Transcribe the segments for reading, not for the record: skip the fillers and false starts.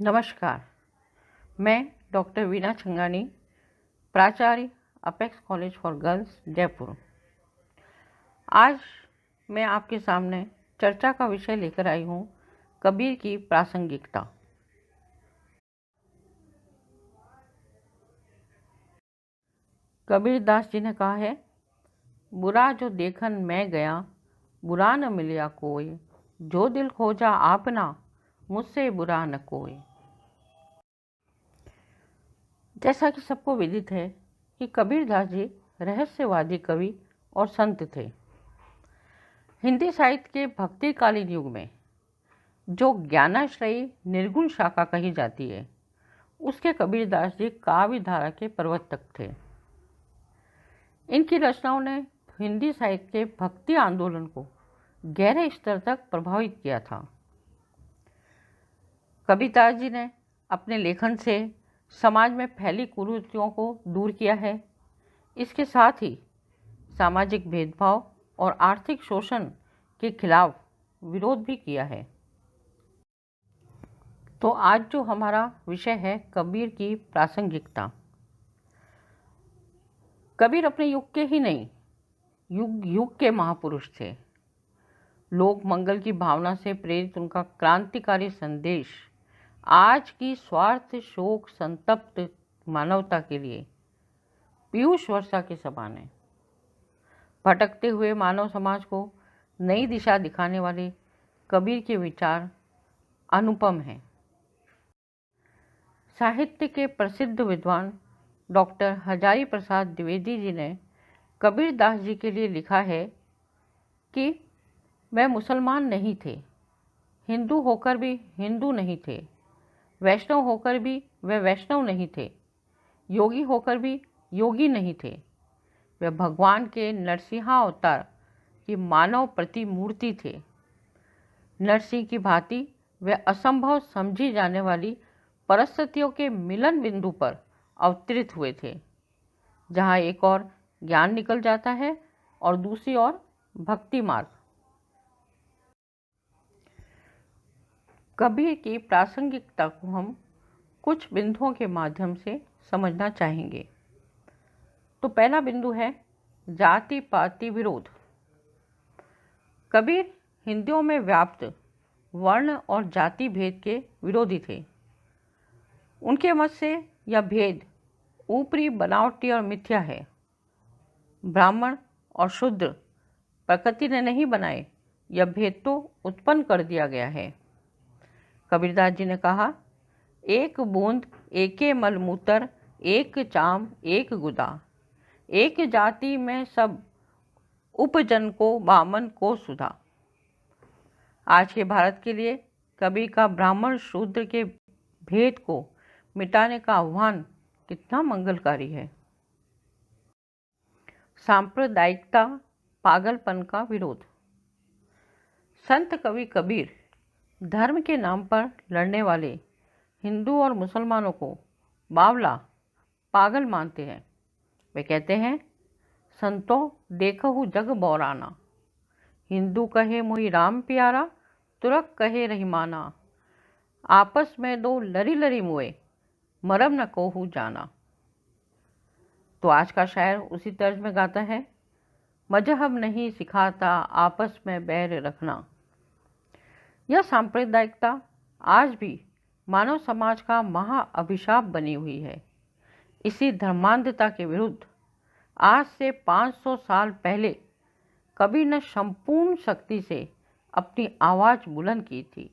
नमस्कार। मैं डॉक्टर वीना छंगानी, प्राचार्य apex college for girls Jaipur. आज मैं आपके सामने चर्चा का विषय लेकर आई हूँ, कबीर की प्रासंगिकता। कबीर दास जी ने कहा है, बुरा जो देखन मैं गया, बुरा न मिलिया कोई, जो दिल खोजा आपना, मुझसे बुरा न कोई। जैसा कि सबको विदित है कि कबीर दास जी रहस्यवादी कवि और संत थे। हिंदी साहित्य के भक्तिकालीन युग में जो ज्ञानाश्रयी निर्गुण शाखा कही जाती है, उसके कबीरदास जी काव्य धारा के प्रवर्तक थे। इनकी रचनाओं ने हिंदी साहित्य के भक्ति आंदोलन को गहरे स्तर तक प्रभावित किया था। कबीरदास जी ने अपने लेखन से समाज में फैली कुरीतियों को दूर किया है। इसके साथ ही सामाजिक भेदभाव और आर्थिक शोषण के खिलाफ विरोध भी किया है। तो आज जो हमारा विषय है, कबीर की प्रासंगिकता। कबीर अपने युग के ही नहीं, युग युग के महापुरुष थे। लोक मंगल की भावना से प्रेरित उनका क्रांतिकारी संदेश आज की स्वार्थ शोक संतप्त मानवता के लिए पीयूष वर्षा के समान है। भटकते हुए मानव समाज को नई दिशा दिखाने वाले कबीर के विचार अनुपम हैं। साहित्य के प्रसिद्ध विद्वान डॉक्टर हजारी प्रसाद द्विवेदी जी ने कबीर दास जी के लिए लिखा है कि वह मुसलमान नहीं थे, हिंदू होकर भी हिंदू नहीं थे, वैष्णव होकर भी वह वैष्णव नहीं थे, योगी होकर भी योगी नहीं थे। वह भगवान के नरसिंहा अवतार की मानव प्रतिमूर्ति थे। नरसिंह की भांति वह असंभव समझी जाने वाली परिस्थितियों के मिलन बिंदु पर अवतरित हुए थे, जहाँ एक और ज्ञान निकल जाता है और दूसरी ओर भक्ति मार्ग। कबीर की प्रासंगिकता को हम कुछ बिंदुओं के माध्यम से समझना चाहेंगे। तो पहला बिंदु है जाति पाति विरोध। कबीर हिंदुओं में व्याप्त वर्ण और जाति भेद के विरोधी थे। उनके मत से यह भेद ऊपरी, बनावटी और मिथ्या है। ब्राह्मण और शूद्र प्रकृति ने नहीं बनाए, यह भेद तो उत्पन्न कर दिया गया है। कबीरदास जी ने कहा, एक बूंद एके मलमूत्र, एक चाम एक गुदा, एक जाति में सब उपजन को बामन को सुधा। आज के भारत के लिए कबीर का ब्राह्मण शूद्र के भेद को मिटाने का आह्वान कितना मंगलकारी है। सांप्रदायिकता, पागलपन का विरोध। संत कवि कबीर धर्म के नाम पर लड़ने वाले हिंदू और मुसलमानों को बावला, पागल मानते हैं। वे कहते हैं, संतों देखहु जग बौराना, हिंदू कहे मोहि राम प्यारा, तुरक कहे रहीमाना, आपस में दो लरी लरी मुए, मरम न कोहू जाना। तो आज का शायर उसी तर्ज में गाता है, मजहब नहीं सिखाता आपस में बैर रखना। यह सांप्रदायिकता आज भी मानव समाज का महाअभिशाप बनी हुई है। इसी धर्मांधता के विरुद्ध आज से 500 साल पहले कबीर ने संपूर्ण शक्ति से अपनी आवाज़ बुलंद की थी।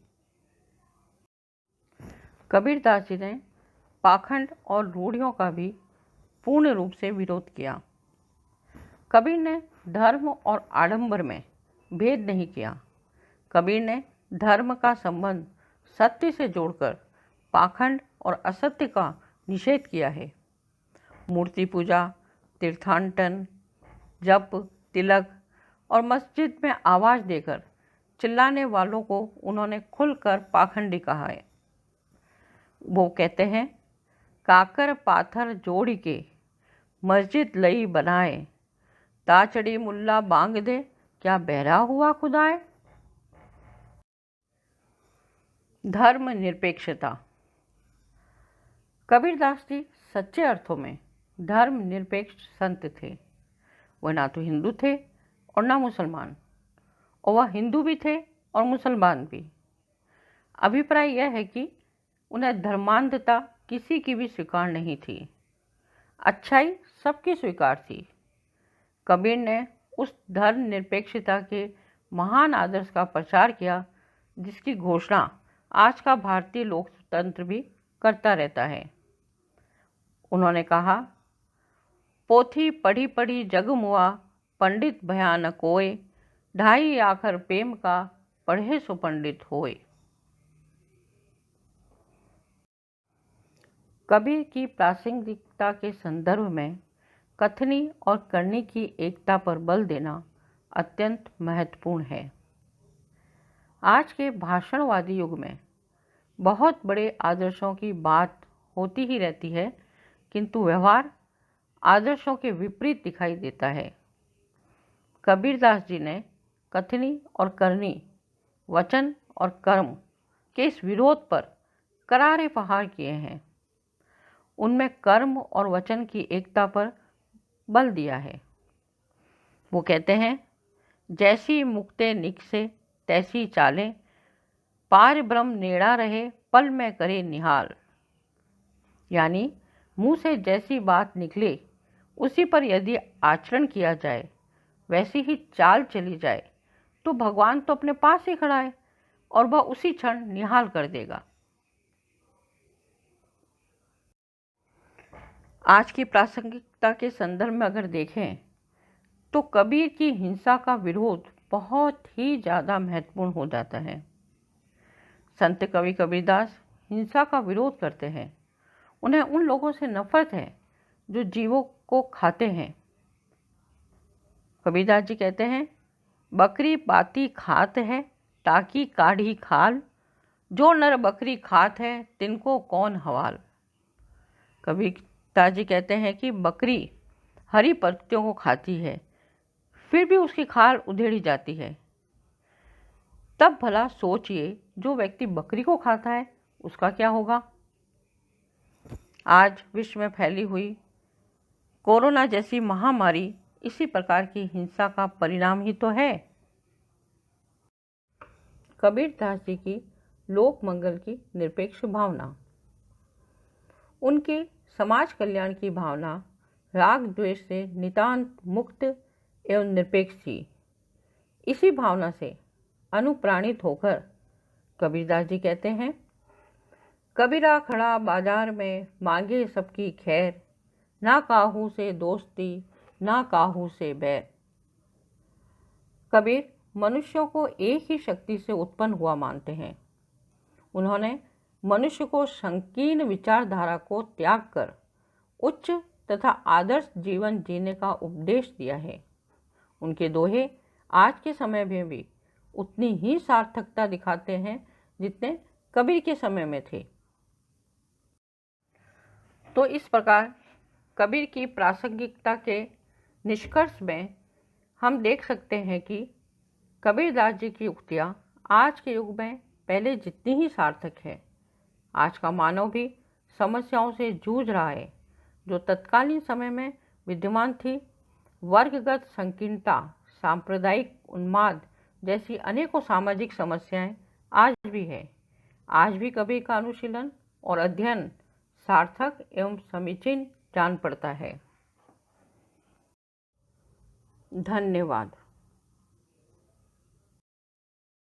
कबीरदास जी ने पाखंड और रूढ़ियों का भी पूर्ण रूप से विरोध किया। कबीर ने धर्म और आडंबर में भेद नहीं किया। कबीर ने धर्म का संबंध सत्य से जोड़कर पाखंड और असत्य का निषेध किया है। मूर्ति पूजा, तीर्थाटन, जप, तिलक और मस्जिद में आवाज़ देकर चिल्लाने वालों को उन्होंने खुलकर पाखंडी कहा है। वो कहते हैं, काकर पाथर जोड़ के मस्जिद लई बनाए, ताचड़ी मुल्ला बांग दे, क्या बहरा हुआ खुदाए। धर्म निरपेक्षता। कबीरदास जी सच्चे अर्थों में धर्मनिरपेक्ष संत थे। वह ना तो हिंदू थे और ना मुसलमान, और वह हिंदू भी थे और मुसलमान भी। अभिप्राय यह है कि उन्हें धर्मांधता किसी की भी स्वीकार नहीं थी, अच्छाई सबकी स्वीकार थी। कबीर ने उस धर्मनिरपेक्षता के महान आदर्श का प्रचार किया जिसकी घोषणा आज का भारतीय लोकतंत्र भी करता रहता है। उन्होंने कहा, पोथी पढ़ी पढ़ी जग मुआ, पंडित भयानक कोय, ढाई आखर प्रेम का, पढ़े सो पंडित होए। कबीर की प्रासंगिकता के संदर्भ में कथनी और करनी की एकता पर बल देना अत्यंत महत्वपूर्ण है। आज के भाषणवादी युग में बहुत बड़े आदर्शों की बात होती ही रहती है, किंतु व्यवहार आदर्शों के विपरीत दिखाई देता है। कबीरदास जी ने कथनी और करनी, वचन और कर्म के इस विरोध पर करारे प्रहार किए हैं। उनमें कर्म और वचन की एकता पर बल दिया है। वो कहते हैं, जैसी मुक्ते निकसे तैसी चालें, पार ब्रह्म नेड़ा रहे पल में करे निहाल। यानी मुंह से जैसी बात निकले उसी पर यदि आचरण किया जाए, वैसी ही चाल चली जाए, तो भगवान तो अपने पास ही खड़ा है और वह उसी क्षण निहाल कर देगा। आज की प्रासंगिकता के संदर्भ में अगर देखें तो कबीर की हिंसा का विरोध बहुत ही ज़्यादा महत्वपूर्ण हो जाता है। संत कवि कबीरदास हिंसा का विरोध करते हैं। उन्हें उन लोगों से नफरत है जो जीवों को खाते हैं। कबीरदास जी कहते हैं, बकरी पाती खात है ताकि काढ़ी खाल, जो नर बकरी खात है तिनको कौन हवाल। कबीरदास जी कहते हैं कि बकरी हरी पत्तियों को खाती है, फिर भी उसकी खाल उधेड़ी जाती है। तब भला सोचिए, जो व्यक्ति बकरी को खाता है उसका क्या होगा। आज विश्व में फैली हुई कोरोना जैसी महामारी इसी प्रकार की हिंसा का परिणाम ही तो है। कबीरदास जी की लोक मंगल की निरपेक्ष भावना, उनके समाज कल्याण की भावना राग द्वेष से नितांत मुक्त एवं निरपेक्ष थी। इसी भावना से अनुप्राणित होकर कबीरदास जी कहते हैं, कबीरा खड़ा बाजार में मांगे सबकी खैर, ना काहू से दोस्ती ना काहू से बैर। कबीर मनुष्यों को एक ही शक्ति से उत्पन्न हुआ मानते हैं। उन्होंने मनुष्य को संकीर्ण विचारधारा को त्याग कर उच्च तथा आदर्श जीवन जीने का उपदेश दिया है। उनके दोहे आज के समय में भी उतनी ही सार्थकता दिखाते हैं जितने कबीर के समय में थे। तो इस प्रकार कबीर की प्रासंगिकता के निष्कर्ष में हम देख सकते हैं कि कबीरदास जी की उक्तियाँ आज के युग में पहले जितनी ही सार्थक है। आज का मानव भी समस्याओं से जूझ रहा है जो तत्कालीन समय में विद्यमान थी। वर्गगत संकीर्णता, सांप्रदायिक उन्माद जैसी अनेकों सामाजिक समस्याएं आज भी है। आज भी कबीर का अनुशीलन और अध्ययन सार्थक एवं समीचीन जान पड़ता है। धन्यवाद।